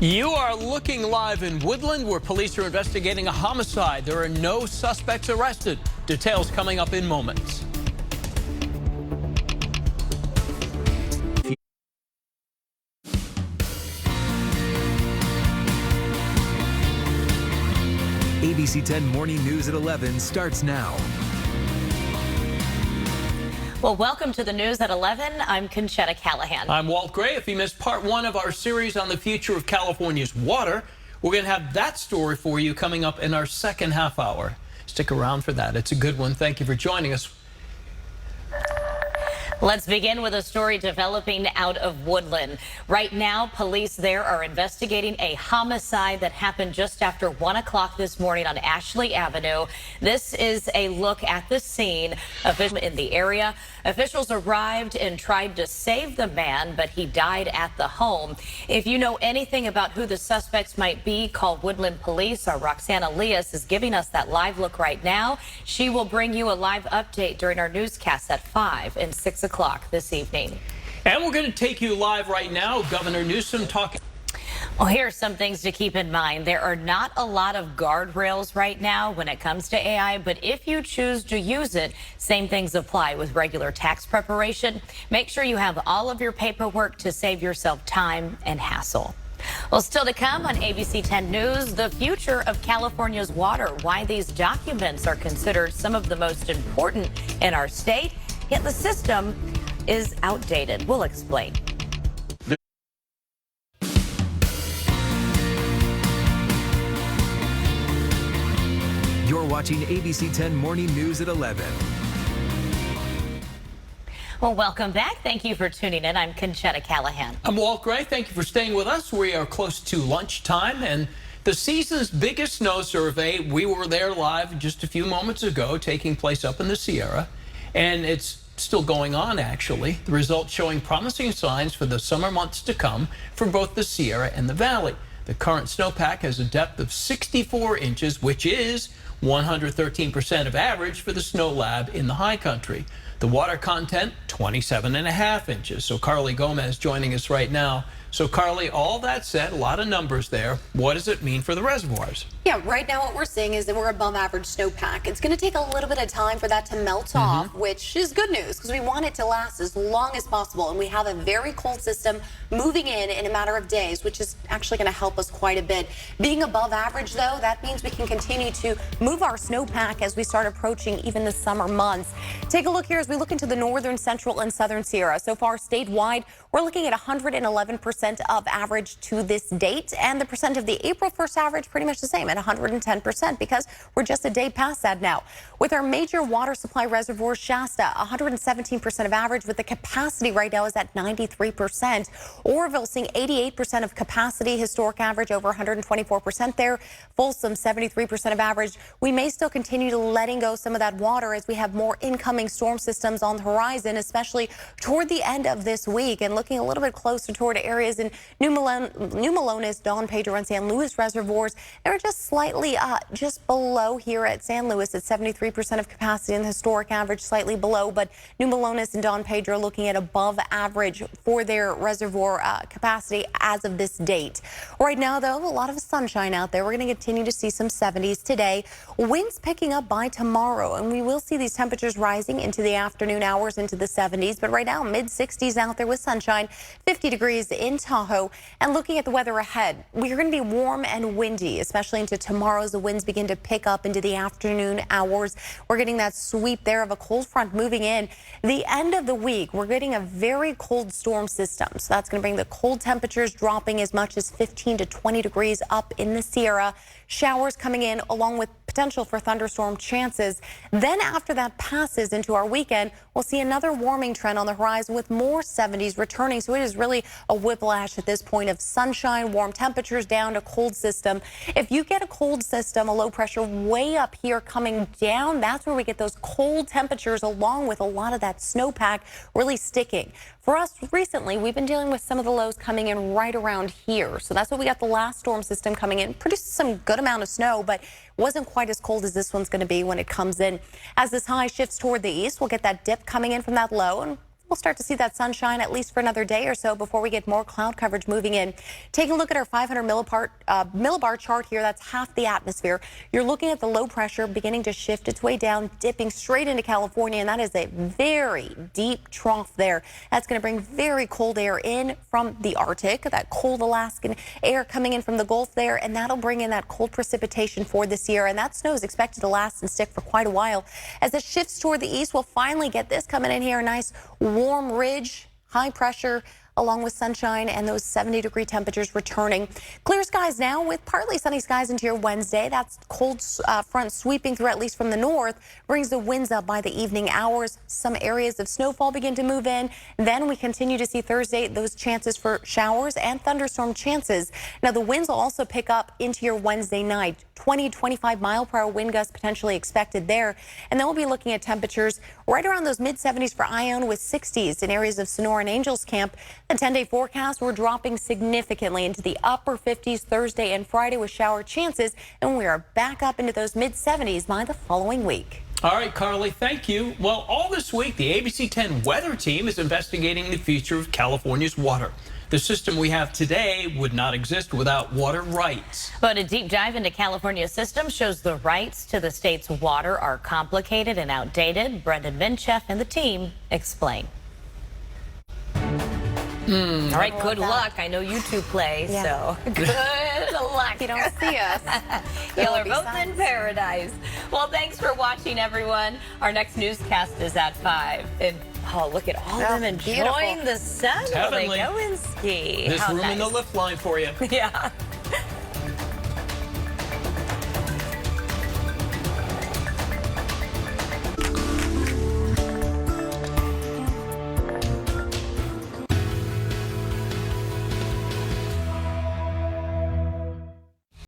You are looking live in Woodland, where police are investigating a homicide. There are no suspects arrested. Details coming up in moments. ABC 10 Morning News at 11 starts now. Well, welcome to the news at 11. I'm Conchetta Callahan. I'm Walt Gray. If you missed part one of our series on the future of California's water, we're going to have that story for you coming up in our second half hour. Stick around for that. It's a good one. Thank you for joining us. Let's begin with a story developing out of Woodland. Right now, police there are investigating a homicide that happened just after 1 o'clock this morning on Ashley Avenue. This is a look at the scene. Officials in the area. Officials arrived and tried to save the man, but he died at the home. If you know anything about who the suspects might be, call Woodland Police. Our Roxana Elias is giving us that live look right now. She will bring you a live update during our newscast at 5 and 6 o'clock this evening. And we're going to take you live right now. Governor Newsom talking. Well, here are some things to keep in mind. There are not a lot of guardrails right now when it comes to AI, but if you choose to use it, same things apply with regular tax preparation. Make sure you have all of your paperwork to save yourself time and hassle. Well, still to come on ABC 10 News, the future of California's water, why these documents are considered some of the most important in our state, yet the system is outdated. We'll explain. You're watching ABC 10 Morning News at 11. Well, welcome back. Thank you for tuning in. I'm Conchetta Callahan. I'm Walt Gray. Thank you for staying with us. We are close to lunchtime, and the season's biggest snow survey, we were there live just a few moments ago, taking place up in the Sierra, and it's still going on, actually. The results showing promising signs for the summer months to come for both the Sierra and the Valley. The current snowpack has a depth of 64 inches, which is 113% of average for the snow lab in the high country. The water content, 27.5 inches. So Carly Gomez joining us right now. So Carly, all that said, a lot of numbers there. What does it mean for the reservoirs? Yeah, right now what we're seeing is that we're above average snowpack. It's going to take a little bit of time for that to melt off, which is good news because we want it to last as long as possible. And we have a very cold system moving in a matter of days, which is actually going to help us quite a bit. Being above average, though, that means we can continue to move our snowpack as we start approaching even the summer months. Take a look here as we look into the northern, central, and southern Sierra. So far, statewide, we're looking at 111% of average to this date, and the percent of the April 1st average pretty much the same at 110% because we're just a day past that now. With our major water supply reservoirs, Shasta, 117% of average, with the capacity right now is at 93%. Oroville seeing 88% of capacity, historic average over 124% there. Folsom, 73% of average. We may still continue to letting go some of that water as we have more incoming storm systems on the horizon, especially toward the end of this week, and looking a little bit closer toward areas in New Melones, Don Pedro, and San Luis reservoirs. They're just slightly just below here at San Luis at 73% of capacity, and the historic average slightly below, but New Melones and Don Pedro looking at above average for their reservoir capacity as of this date. Right now, though, a lot of sunshine out there. We're going to continue to see some 70s today. Winds picking up by tomorrow, and we will see these temperatures rising into the afternoon hours into the 70s, but right now mid 60s out there with sunshine, 50 degrees in Tahoe. And looking at the weather ahead, we're going to be warm and windy, especially into tomorrow as the winds begin to pick up into the afternoon hours. We're getting that sweep there of a cold front moving in. The end of the week, we're getting a very cold storm system. So that's going to bring the cold temperatures dropping as much as 15 to 20 degrees up in the Sierra. Showers coming in along with potential for thunderstorm chances. Then after that passes into our weekend, we'll see another warming trend on the horizon with more 70s returning. So it is really a whiplash at this point of sunshine, warm temperatures down to cold system. If you get a cold system, a low pressure way up here coming down, that's where we get those cold temperatures along with a lot of that snowpack really sticking. For us recently, we've been dealing with some of the lows coming in right around here. So that's what we got the last storm system coming in. Produced some good amount of snow, but wasn't quite as cold as this one's going to be when it comes in. As this high shifts toward the east, we'll get that dip coming in from that low, and we'll start to see that sunshine at least for another day or so before we get more cloud coverage moving in. Taking a look at our 500 millibar chart here, that's half the atmosphere. You're looking at the low pressure beginning to shift its way down, dipping straight into California, and that is a very deep trough there. That's going to bring very cold air in from the Arctic, that cold Alaskan air coming in from the Gulf there, and that'll bring in that cold precipitation for this year. And that snow is expected to last and stick for quite a while. As it shifts toward the east, we'll finally get this coming in here, a nice warm ridge, high pressure, along with sunshine and those 70-degree temperatures returning. Clear skies now with partly sunny skies into your Wednesday. That's cold front sweeping through, at least from the north, brings the winds up by the evening hours. Some areas of snowfall begin to move in. Then we continue to see Thursday those chances for showers and thunderstorm chances. Now the winds will also pick up into your Wednesday night. 20-25 mile-per-hour wind gusts potentially expected there. And then we'll be looking at temperatures right around those mid-70s for Ione with 60s in areas of Sonora and Angels Camp. The 10-day forecast, we're dropping significantly into the upper 50s Thursday and Friday with shower chances, and we are back up into those mid-70s by the following week. All right, Carly, thank you. Well, all this week, the ABC 10 weather team is investigating the future of California's water. The system we have today would not exist without water rights. But a deep dive into California's system shows the rights to the state's water are complicated and outdated. Brendan Minchef and the team explain. All right, good luck. I know you two play, so good luck. You don't see us. Y'all are both in paradise. Well, thanks for watching, everyone. Our next newscast is at 5. And oh, look at all of them enjoying the sun while they go and ski. This How room in the nice. lift line for you. Yeah.